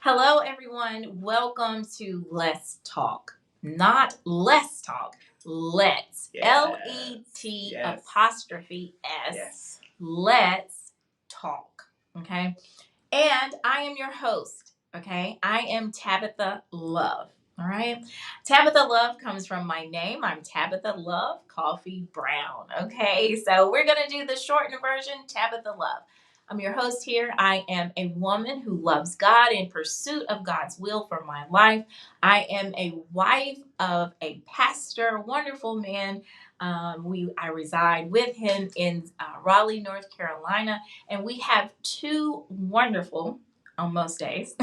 Hello, everyone. Welcome to Let's Talk. Not Less Talk. Let's. L-E-T Yes. apostrophe S. Yes. Let's Talk. Okay. And I am your host. Okay. I am Tabatha Love. All right. Tabatha Love comes from my name. I'm Tabatha Love Coffee Brown. Okay. So we're going to do the shortened version, Tabatha Love. I'm your host here. I am a woman who loves God in pursuit of God's will for my life. I am a wife of a pastor, a wonderful man. I reside with him in Raleigh, North Carolina, and we have two wonderful, on most days,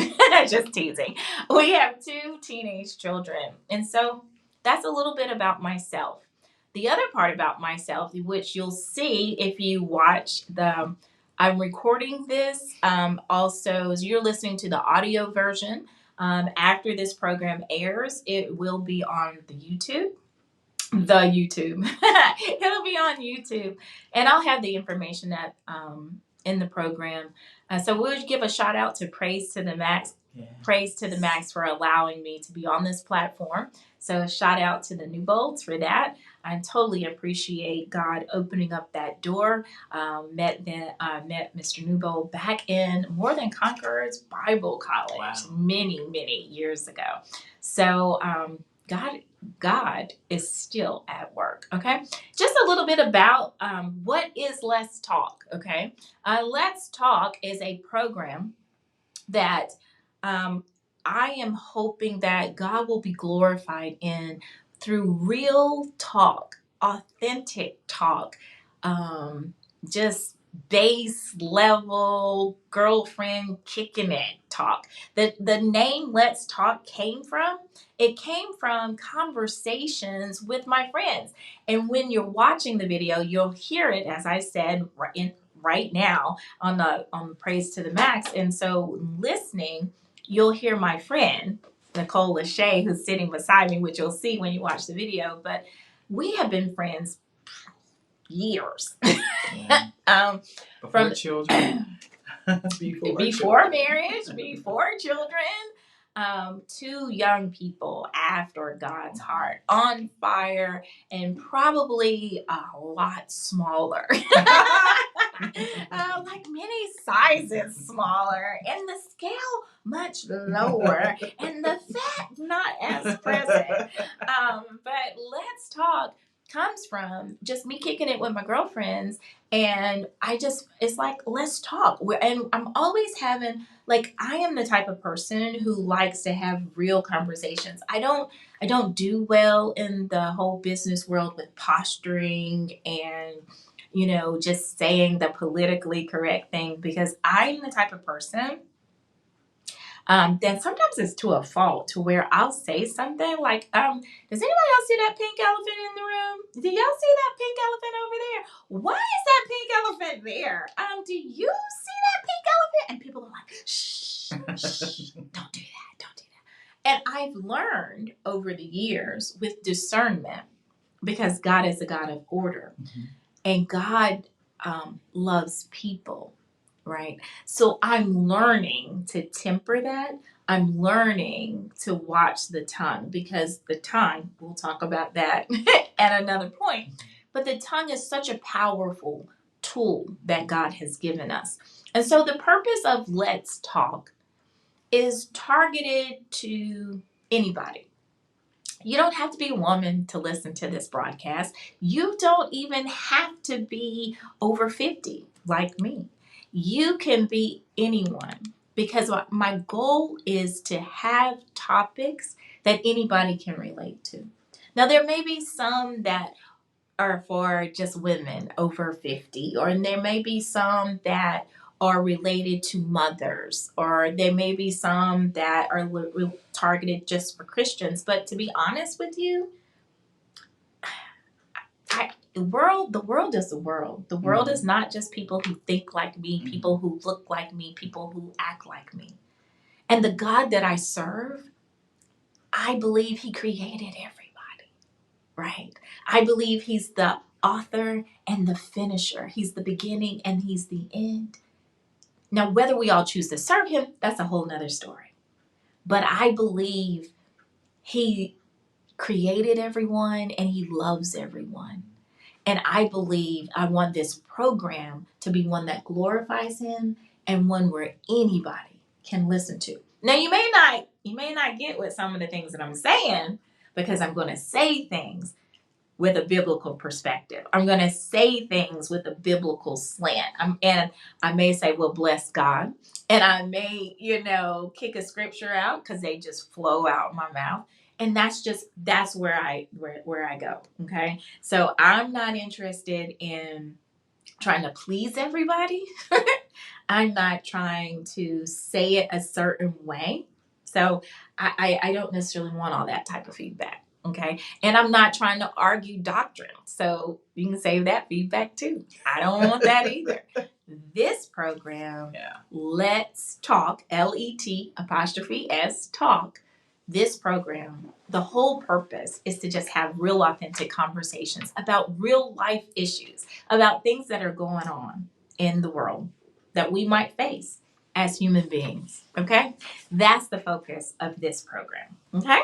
just teasing. We have two teenage children, and so that's a little bit about myself. The other part about myself, which you'll see if you watch I'm recording this also as you're listening to the audio version. After this program airs, it will be on the YouTube. It'll be on YouTube, and I'll have the information that in the program. So we'll give a shout out to Praise to the Max. Yes. Praise to the Max for allowing me to be on this platform. So a shout out to the New Bolts for that. I totally appreciate God opening up that door. Met Mr. Newbold back in More Than Conquerors Bible College many years ago. So God is still at work. Okay, just a little bit about what is Let's Talk. Okay, Let's Talk is a program that I am hoping that God will be glorified in through real talk, authentic talk, just base level girlfriend kicking it talk. The name Let's Talk came from conversations with my friends. And when you're watching the video, you'll hear it, as I said, right now on the Praise to the Max. And so listening, you'll hear my friend Nicole Lashea, who's sitting beside me, which you'll see when you watch the video. But we have been friends years. Before children. before marriage, before children. Two young people after God's heart, on fire, and probably a lot smaller. Like many sizes smaller, and the scale much lower, and the fat not as present. But Let's Talk comes from just me kicking it with my girlfriends, and it's like, let's talk. And I'm always having, like, I am the type of person who likes to have real conversations. I don't do well in the whole business world with posturing and just saying the politically correct thing, because I'm the type of person then sometimes it's to a fault to where I'll say something like, does anybody else see that pink elephant in the room? Do y'all see that pink elephant over there? Why is that pink elephant there? Do you see that pink elephant? And people are like, shh, don't do that, don't do that. And I've learned over the years with discernment, because God is a God of order, and God loves people. Right. So I'm learning to temper that. I'm learning to watch the tongue, because the tongue, we'll talk about that at another point, but the tongue is such a powerful tool that God has given us. And so the purpose of Let's Talk is targeted to anybody. You don't have to be a woman to listen to this broadcast. You don't even have to be over 50 like me. You can be anyone, because my goal is to have topics that anybody can relate to. Now, there may be some that are for just women over 50, or there may be some that are related to mothers, or there may be some that are targeted just for Christians. But to be honest with you, the world is the world. The world is not just people who think like me, people who look like me, people who act like me. And the God that I serve, I believe He created everybody, right? I believe He's the author and the finisher. He's the beginning and He's the end. Now, whether we all choose to serve Him, that's a whole nother story. But I believe he created everyone and he loves everyone. And I believe I want this program to be one that glorifies him and one where anybody can listen to. Now you may not get with some of the things that I'm saying because I'm going to say things with a biblical perspective. I'm going to say things with a biblical slant. And I may say, well, bless God. And I may, kick a scripture out because they just flow out my mouth. And that's where I go. Okay. So I'm not interested in trying to please everybody. I'm not trying to say it a certain way. So I don't necessarily want all that type of feedback. Okay. And I'm not trying to argue doctrine. So you can save that feedback too. I don't want that either. This program, Let's Talk, LET''S talk. This program, the whole purpose is to just have real authentic conversations about real life issues, about things that are going on in the world that we might face as human beings. Okay? That's the focus of this program. Okay?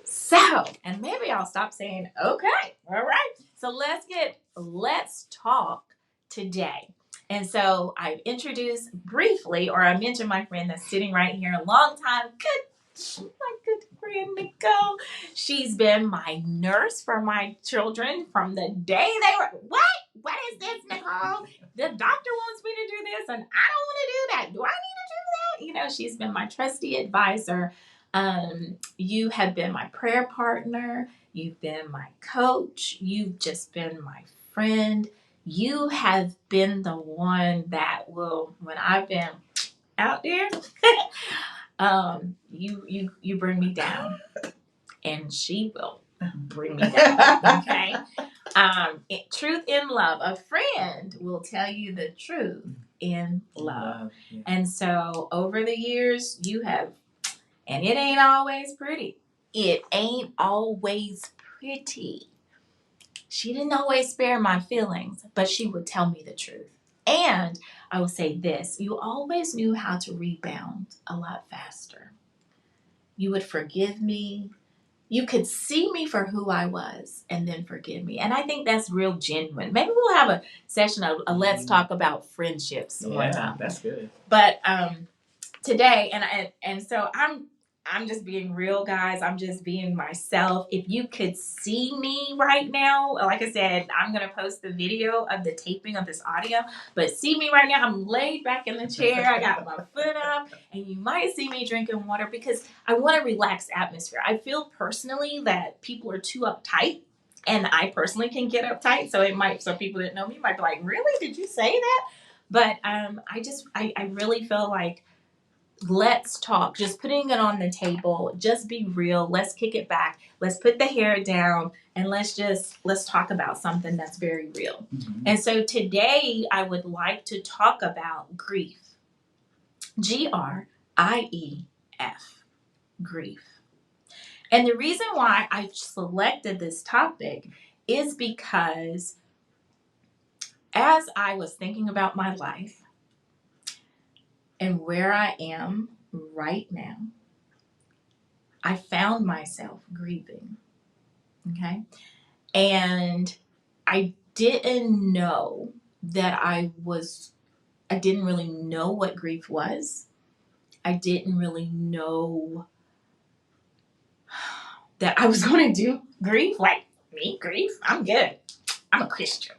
So, and maybe I'll stop saying, okay, all right. So let's talk today. And so I've introduced briefly, or I mentioned my friend that's sitting right here, a long time, my good friend Nicole. She's been my nurse for my children from the day they were, what is this, Nicole? The doctor wants me to do this and I don't want to do that. Do I need to do that? She's been my trusty advisor. You have been my prayer partner. You've been my coach. You've just been my friend. You have been the one that will, when I've been out there, you bring me down, and she will bring me down. Okay. Truth in love. A friend will tell you the truth in love. Yeah. And so over the years, you have, and it ain't always pretty. It ain't always pretty. She didn't always spare my feelings, but she would tell me the truth. And I will say this, you always knew how to rebound a lot faster. You would forgive me. You could see me for who I was and then forgive me. And I think that's real genuine. Maybe we'll have a session of let's talk about friendships one time. That's good. But today, and so I'm just being real, guys. I'm just being myself. If you could see me right now, like I said, I'm going to post the video of the taping of this audio, but see me right now. I'm laid back in the chair. I got my foot up, and you might see me drinking water because I want a relaxed atmosphere. I feel personally that people are too uptight, and I personally can get uptight. So some people that know me might be like, really? Did you say that? But I really feel like let's talk, just putting it on the table, just be real. Let's kick it back. Let's put the hair down and let's talk about something that's very real. Mm-hmm. And so today I would like to talk about grief. GRIEF, grief. And the reason why I selected this topic is because as I was thinking about my life, and where I am right now, I found myself grieving. Okay. And I didn't know that I didn't really know what grief was. I didn't really know that I was going to do grief. Like me, grief, I'm good. I'm a Christian.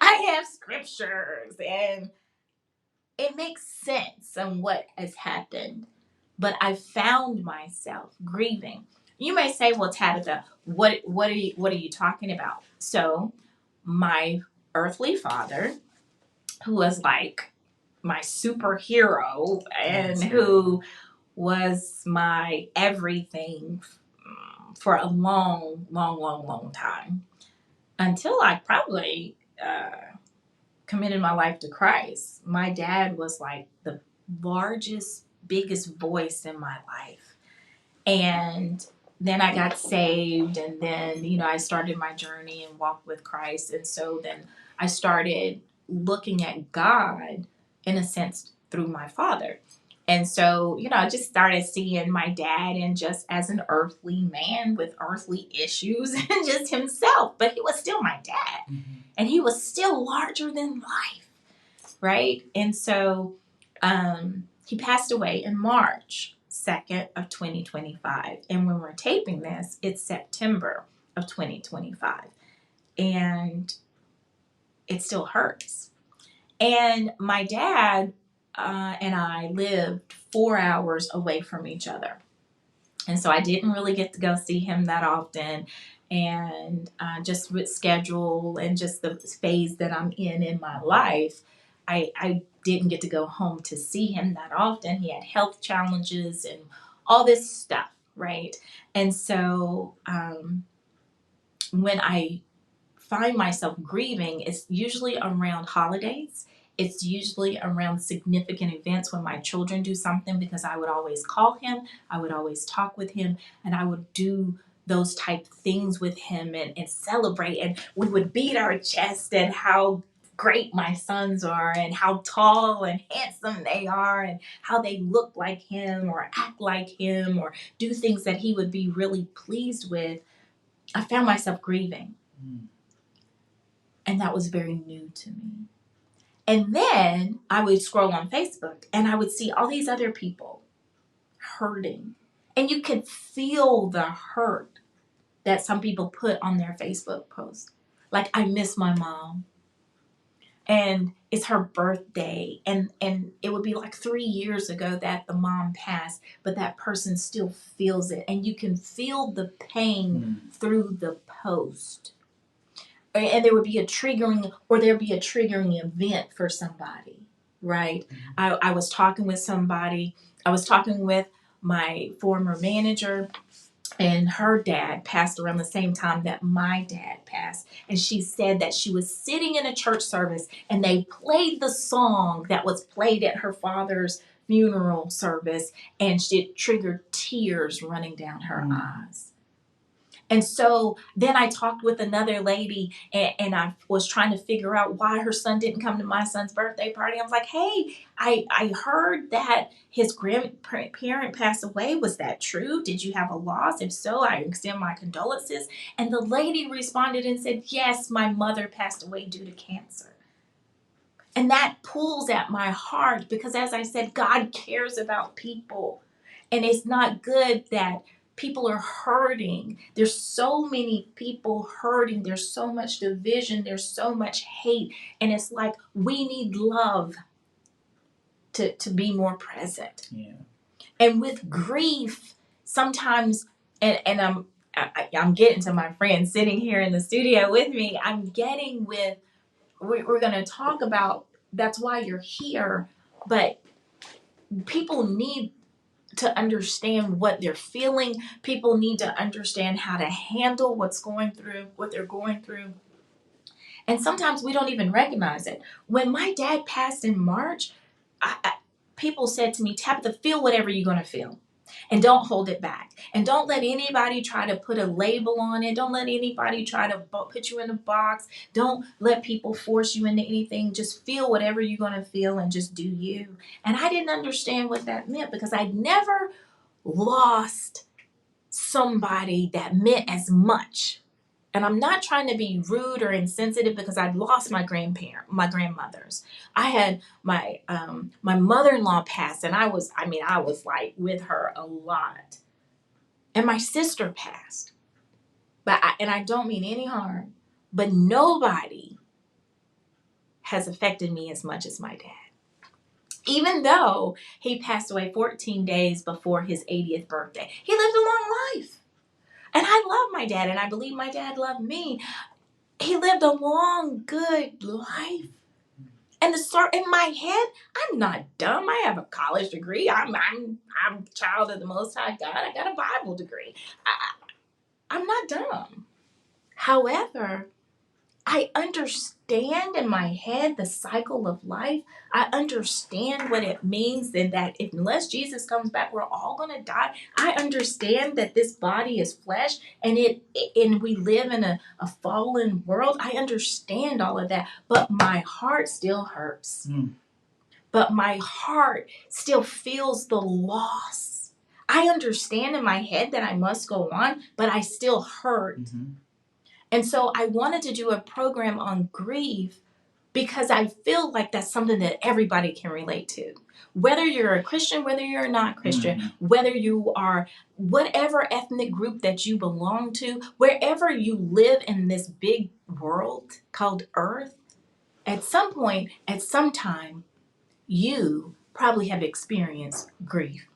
I have scriptures and it makes sense on what has happened, but I found myself grieving. You may say, well, Tabatha, what are you talking about? So my earthly father, who was like my superhero and who was my everything for a long, long, long, long time, until I probably committed my life to Christ. My dad was like the largest, biggest voice in my life. And then I got saved, and then, I started my journey and walked with Christ. And so then I started looking at God, in a sense, through my father. And so, I just started seeing my dad and just as an earthly man with earthly issues and just himself. But he was still my dad. Mm-hmm. And he was still larger than life, right? And so he passed away in March 2nd of 2025. And when we're taping this, it's September of 2025. And it still hurts. And my dad and I lived 4 hours away from each other. And so I didn't really get to go see him that often. And just with schedule and just the phase that I'm in my life, I didn't get to go home to see him that often. He had health challenges and all this stuff, right? And so when I find myself grieving, it's usually around holidays. It's usually around significant events when my children do something, because I would always call him, I would always talk with him, and I would do those type things with him and celebrate. And we would beat our chest at how great my sons are and how tall and handsome they are and how they look like him or act like him or do things that he would be really pleased with. I found myself grieving. And that was very new to me. And then I would scroll on Facebook and I would see all these other people hurting. And you could feel the hurt that some people put on their Facebook post. Like, I miss my mom. And it's her birthday. And it would be like 3 years ago that the mom passed, but that person still feels it. And you can feel the pain through the post. And there would be a triggering event for somebody, right? I was talking with somebody. I was talking with my former manager, and her dad passed around the same time that my dad passed. And she said that she was sitting in a church service and they played the song that was played at her father's funeral service, and it triggered tears running down her eyes. And so then I talked with another lady, and I was trying to figure out why her son didn't come to my son's birthday party. I was like, hey, I heard that his grandparent passed away. Was that true? Did you have a loss? If so, I extend my condolences. And the lady responded and said, yes, my mother passed away due to cancer. And that pulls at my heart because, as I said, God cares about people. And it's not good that people are hurting. There's so many people hurting. There's so much division. There's so much hate. And it's like we need love to be more present. Yeah. And with grief, sometimes, and I'm getting to my friend sitting here in the studio with me, I'm getting with, we're going to talk about, that's why you're here, but people need to understand what they're feeling. People need to understand how to handle what they're going through. And sometimes we don't even recognize it. When my dad passed in March, people said to me, Tabatha, feel whatever you're going to feel. And don't hold it back. And don't let anybody try to put a label on it. Don't let anybody try to put you in a box. Don't let people force you into anything. Just feel whatever you're going to feel and just do you. And I didn't understand what that meant because I'd never lost somebody that meant as much. And I'm not trying to be rude or insensitive because I'd lost my grandmothers. I had my mother-in-law pass, and I was like with her a lot. And my sister passed. And I don't mean any harm, but nobody has affected me as much as my dad. Even though he passed away 14 days before his 80th birthday. He lived a long life. And I love my dad, and I believe my dad loved me. He lived a long, good life. And in my head, I'm not dumb. I have a college degree. I'm a child of the Most High God. I got a Bible degree. I'm not dumb. However, I understand in my head the cycle of life. I understand what it means and that unless Jesus comes back, we're all going to die. I understand that this body is flesh and we live in a fallen world. I understand all of that, but my heart still hurts. but my heart still feels the loss. I understand in my head that I must go on, but I still hurt. Mm-hmm. And so I wanted to do a program on grief because I feel like that's something that everybody can relate to. Whether you're a Christian, whether you're not Christian, mm-hmm. whether you are whatever ethnic group that you belong to, wherever you live in this big world called Earth, at some point, at some time, you probably have experienced grief.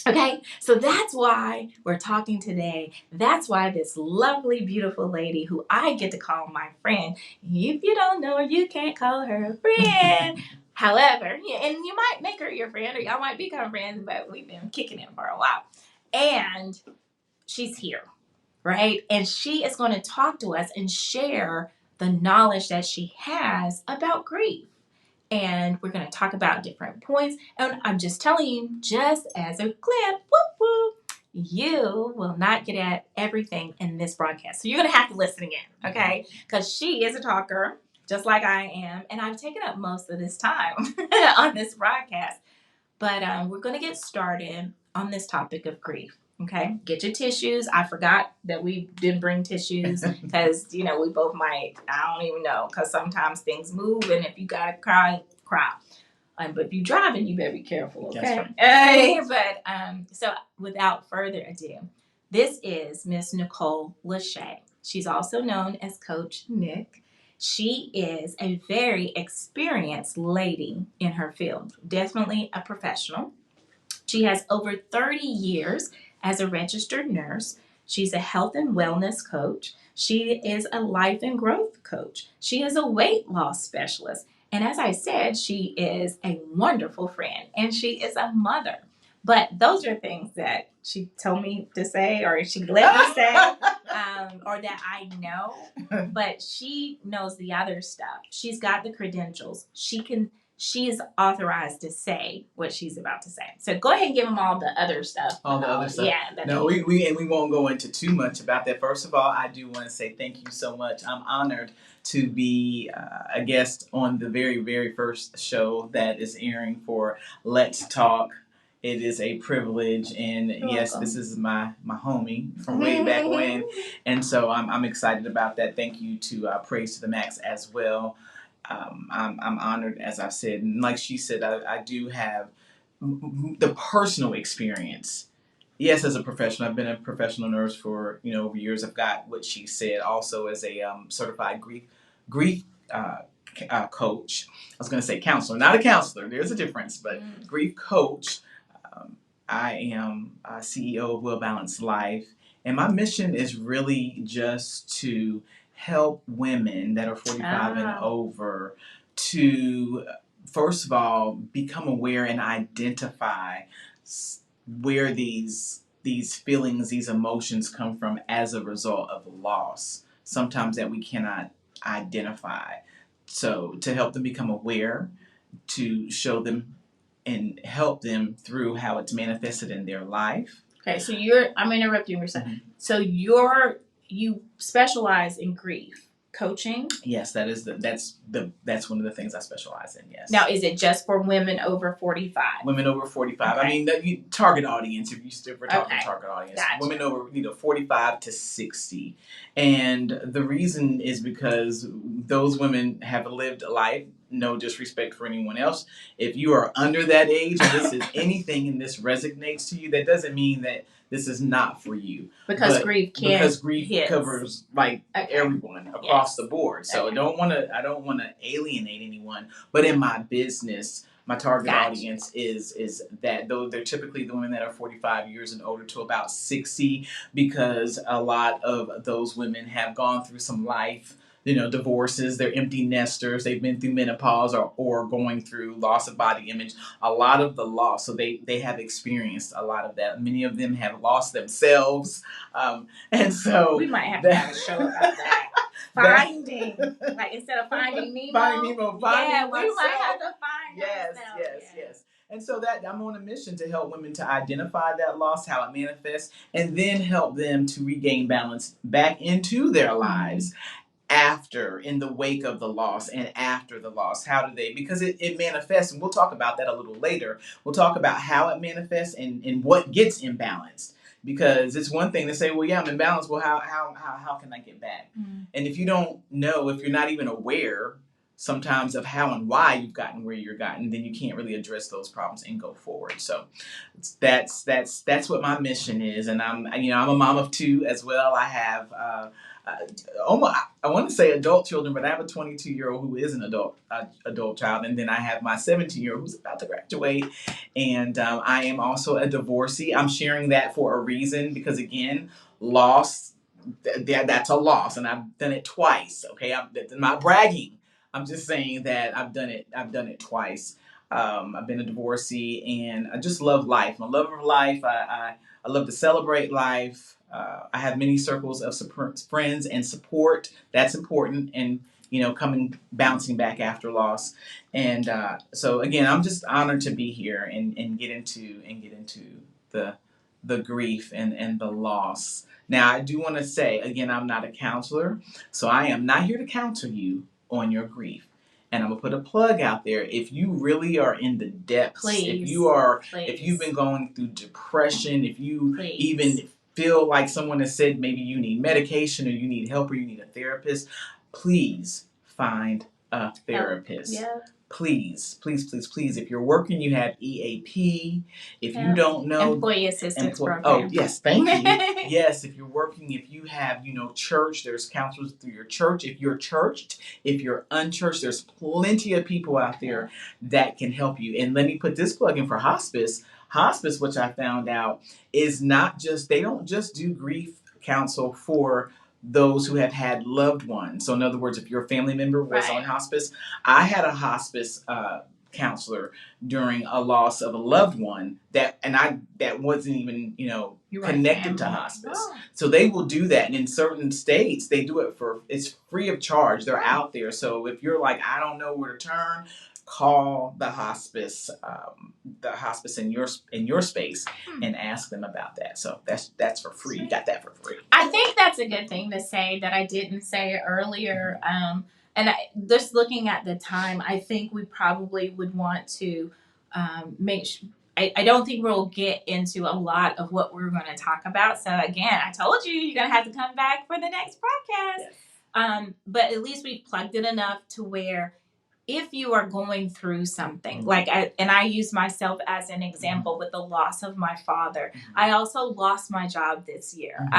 Okay, so that's why we're talking today. That's why this lovely, beautiful lady who I get to call my friend. If you don't know her, you can't call her a friend. However, and you might make her your friend, or y'all might become friends, but we've been kicking it for a while. And she's here, right? And she is going to talk to us and share the knowledge that she has about grief. And we're going to talk about different points. And I'm just telling you, just as a clip, whoop, whoop, you will not get at everything in this broadcast. So you're going to have to listen again, okay? Because she is a talker, just like I am. And I've taken up most of this time on this broadcast. But we're going to get started on this topic of grief. Okay, get your tissues. I forgot that we didn't bring tissues because, we both might, I don't even know, because sometimes things move, and if you got to cry, cry. But if you're driving, you better be careful, okay? But so without further ado, this is Miss Nicole Lashea. She's also known as Coach Nic. She is a very experienced lady in her field, definitely a professional. She has over 30 years as a registered nurse. She's a health and wellness coach. She is a life and growth coach. She is a weight loss specialist. And as I said, she is a wonderful friend and she is a mother. But those are things that she told me to say, or she let me say, or that I know. But she knows the other stuff. She's got the credentials. She is authorized to say what she's about to say. So go ahead and give them all the other stuff. All the other stuff. Yeah. No, we won't go into too much about that. First of all, I do want to say thank you so much. I'm honored to be a guest on the very, very first show that is airing for Let's Talk. It is a privilege, and yes, this is my homie from way back when, and so I'm excited about that. Thank you to Praise to the Max as well. I'm honored, as I've said, and like she said, I do have the personal experience. Yes, as a professional, I've been a professional nurse for over years. I've got what she said also as a certified grief coach. I was going to say counselor, not a counselor. There's a difference, but grief coach. I am CEO of Well Balanced Life, and my mission is really just to help women that are 45 and over to, first of all, become aware and identify where these feelings, these emotions come from as a result of loss, sometimes that we cannot identify. So to help them become aware, to show them and help them through how it's manifested in their life. Okay, so I'm interrupting you for a second. Mm-hmm. So you specialize in grief coaching? Yes, that's one of the things I specialize in, yes. Now, is it just for women over 45? Women over 45. Okay. I mean, the target audience, if we're talking target audience. Gotcha. Women over 45 to 60. And the reason is because those women have lived a life, no disrespect for anyone else. If you are under that age and this is anything and this resonates to you, that doesn't mean that this is not for you. Because grief covers everyone across the board. So I don't want to alienate anyone. But in my business, my target audience is that though they're typically the women that are 45 years and older to about 60, because a lot of those women have gone through some life. Divorces, they're empty nesters, they've been through menopause or going through loss of body image, a lot of the loss. So they have experienced a lot of that. Many of them have lost themselves. And so we might have to have a show about that. Finding, instead of finding Nemo. Finding Nemo, finding myself. We might have to find Yes. And so that I'm on a mission to help women to identify that loss, how it manifests, and then help them to regain balance back into their lives. after, in the wake of the loss and after the loss? How do they, because it manifests, and we'll talk about that a little later. We'll talk about how it manifests and what gets imbalanced. Because it's one thing to say, well, yeah, I'm imbalanced. Well, how can I get back? And if you don't know, if you're not even aware sometimes of how and why you've gotten where you're gotten, then you can't really address those problems and go forward. So that's what my mission is. And I'm a mom of two as well. I have almost, I want to say adult children, but I have a 22-year-old who is an adult child, and then I have my 17-year-old who's about to graduate, and I am also a divorcee. I'm sharing that for a reason, because again, loss, that's a loss, and I've done it twice. Okay, I'm not bragging. I'm just saying that I've done it twice. I've been a divorcee, and I just love life. I'm a lover of life. I love to celebrate life. I have many circles of friends and support. That's important, and bouncing back after loss. And so again, I'm just honored to be here and get into the grief and the loss. Now, I do want to say again, I'm not a counselor, so I am not here to counsel you on your grief. And I'm gonna put a plug out there. If you really are in the depths, if you've been going through depression, if you even feel like someone has said maybe you need medication or you need help or you need a therapist, please find a therapist. Yeah. Please. If you're working, you have EAP. If you don't know, employee assistance program. Oh yes, thank you. Yes, if you're working, if you have church, there's counselors through your church. If you're churched, if you're unchurched, there's plenty of people out there that can help you. And let me put this plug in for hospice. Hospice, which I found out, is not just, they don't just do grief counsel for those who have had loved ones. So in other words, if your family member was on hospice, I had a hospice counselor during a loss of a loved one that wasn't even connected to hospice. Oh. So they will do that, and in certain states they do it it's free of charge. They're out there. So if you're like, I don't know where to turn, call the hospice in your space and ask them about that. So that's for free. You got that for free. I think that's a good thing to say that I didn't say earlier. Just looking at the time, I think we probably would want to make sure. I don't think we'll get into a lot of what we're going to talk about. So again, I told you you're going to have to come back for the next podcast. Yes. But at least we plugged it enough to where if you are going through something, I use myself as an example with the loss of my father. I also lost my job this year.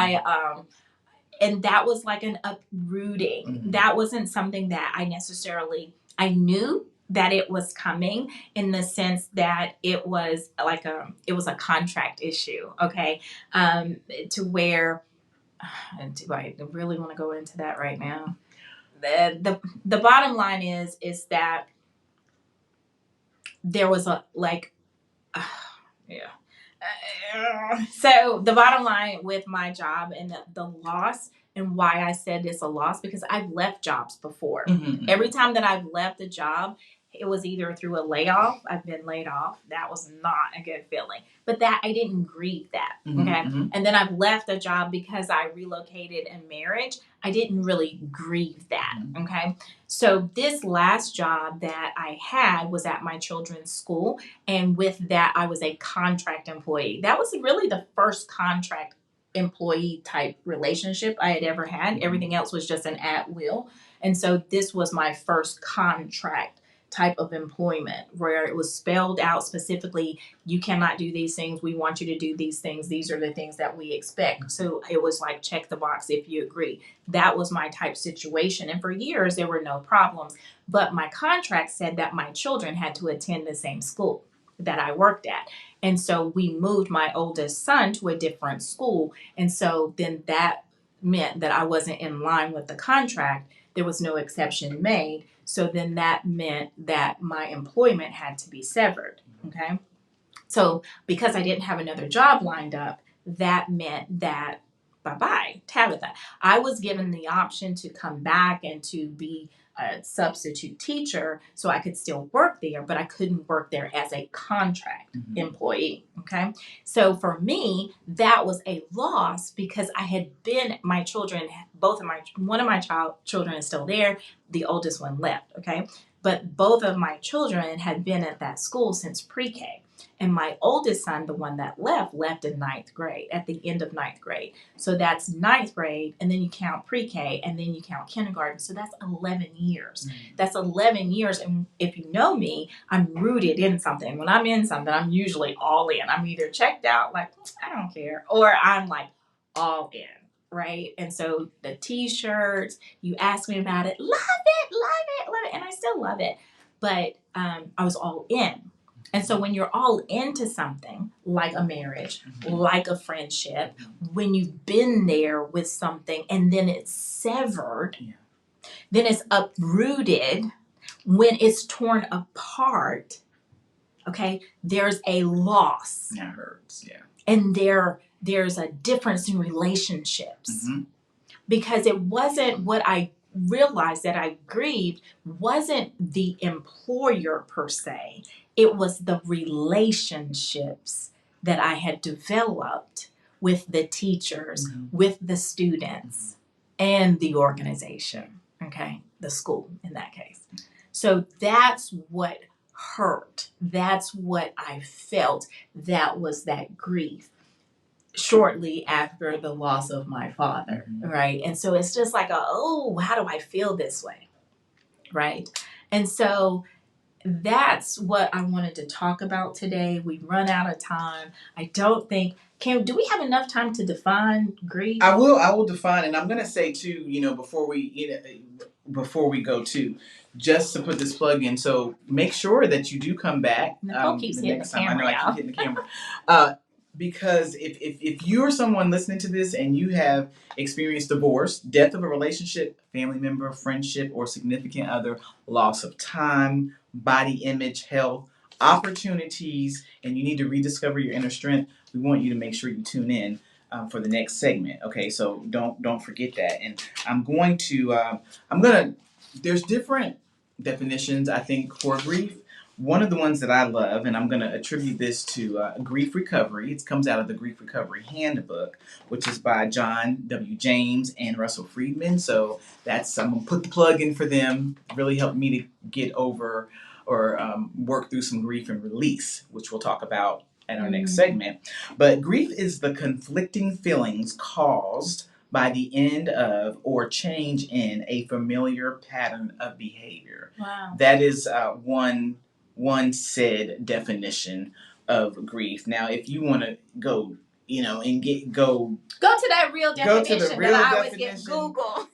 And that was like an uprooting. That wasn't something that I knew that it was coming, in the sense that it was a contract issue. Okay. To where, do I really want to go into that right now? The bottom line is that there was so the bottom line with my job and the loss, and why I said it's a loss, because I've left jobs before. Every time that I've left a job, it was either through a layoff. I've been laid off. That was not a good feeling. But that I didn't grieve that. Okay. And then I've left a job because I relocated in marriage. I didn't really grieve that. Okay. So this last job that I had was at my children's school. And with that, I was a contract employee. That was really the first contract employee type relationship I had ever had. Everything else was just an at will. And so this was my first contract type of employment, where it was spelled out specifically, you cannot do these things, we want you to do these things, these are the things that we expect. So it was like, check the box if you agree. That was my type situation, and for years there were no problems. But my contract said that my children had to attend the same school that I worked at, and so we moved my oldest son to a different school, and so then that meant that I wasn't in line with the contract. There was no exception made. So then that meant that my employment had to be severed. Okay. So because I didn't have another job lined up, that meant that bye-bye, Tabatha. I was given the option to come back and to be a substitute teacher, so I could still work there, but I couldn't work there as a contract employee. Okay. So for me, that was a loss because I had been, my children, one of my children is still there. The oldest one left. Okay. But both of my children had been at that school since pre-K. And my oldest son, the one that left in ninth grade, at the end of ninth grade. So that's ninth grade, and then you count pre-K, and then you count kindergarten. So that's 11 years. That's 11 years. And if you know me, I'm rooted in something. When I'm in something, I'm usually all in. I'm either checked out, like, I don't care, or I'm like all in. Right? And so the t-shirts, you ask me about it, love it, love it, love it. And I still love it. But I was all in. And so when you're all into something like a marriage, like a friendship, when you've been there with something and then it's severed, then it's uprooted, when it's torn apart, okay, there's a loss. That hurts, yeah. And there's a difference in relationships. Because it wasn't what I realized that I grieved wasn't the employer per se. It was the relationships that I had developed with the teachers, with the students, and the organization, okay? The school in that case. So that's what hurt. That's what I felt. That was that grief shortly after the loss of my father, right? And so it's just like, how do I feel this way, right? And so that's what I wanted to talk about today. We've run out of time. I don't think, do we have enough time to define grief? I will define, and I'm going to say too, before we go to, just to put this plug in, so make sure that you do come back. Nicole keeps hitting the camera. I know I keep hitting the camera. Because if you're someone listening to this and you have experienced divorce, death of a relationship, family member, friendship, or significant other, loss of time, body image, health, opportunities, and you need to rediscover your inner strength, we want you to make sure you tune in for the next segment. Okay, so don't forget that. And there's different definitions, I think, for grief. One of the ones that I love, and I'm going to attribute this to Grief Recovery. It comes out of the Grief Recovery Handbook, which is by John W. James and Russell Friedman. So I'm going to put the plug in for them. It really helped me to get over or work through some grief and release, which we'll talk about in our next segment. But grief is the conflicting feelings caused by the end of or change in a familiar pattern of behavior. Wow. That is one said definition of grief. Now, if you want to go, and go to that real definition to the real that I definition, always get Google.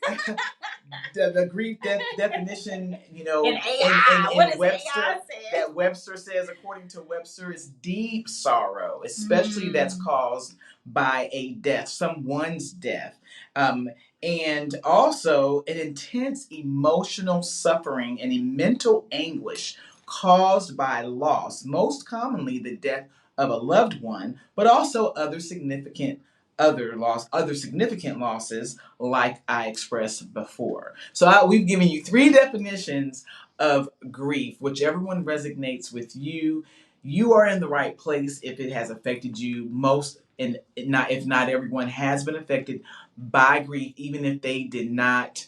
the grief definition, in AI, what does Webster, AI say? that Webster says, according to Webster, is deep sorrow, especially that's caused by a death, someone's death. And also an intense emotional suffering and a mental anguish caused by loss, most commonly the death of a loved one, but also other significant losses like I expressed before. So we've given you 3 definitions of grief. Whichever one resonates with you, you are in the right place if it has affected you most. And if not everyone has been affected by grief, even if they did not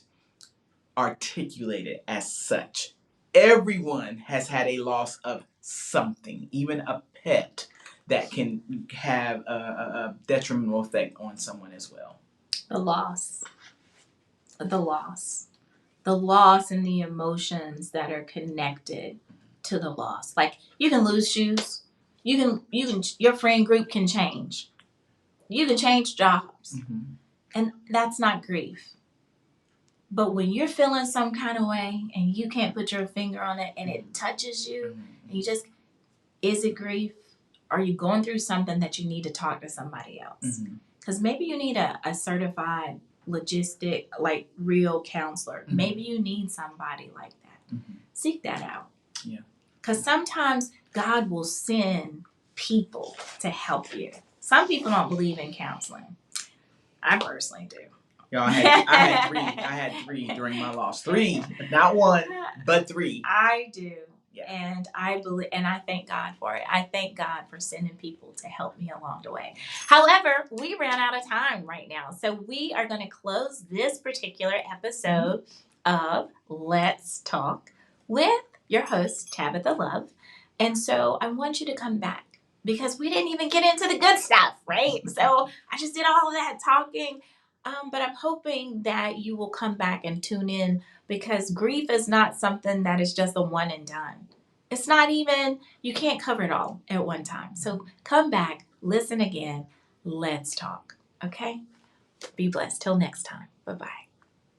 articulate it as such. Everyone has had a loss of something, even a pet, that can have a detrimental effect on someone as well. The loss and the emotions that are connected to the loss. Like, you can lose shoes. Your friend group can change. You can change jobs. And that's not grief. But when you're feeling some kind of way and you can't put your finger on it and it touches you, and is it grief? Are you going through something that you need to talk to somebody else? Because maybe you need a certified logistic, like real counselor. Maybe you need somebody like that. Seek that out. Yeah. Because sometimes God will send people to help you. Some people don't believe in counseling. I personally do. Y'all, I had three. I had three during my loss. Three, not one, but three. I do. Yeah. And I believe, and I thank God for it. I thank God for sending people to help me along the way. However, we ran out of time right now. So we are going to close this particular episode of Let's Talk with your host, Tabatha Love. And so I want you to come back because we didn't even get into the good stuff, right? So I just did all of that talking. But I'm hoping that you will come back and tune in because grief is not something that is just a one and done. It's not even, you can't cover it all at one time. So come back, listen again, let's talk. Okay? Be blessed. Till next time. Bye bye.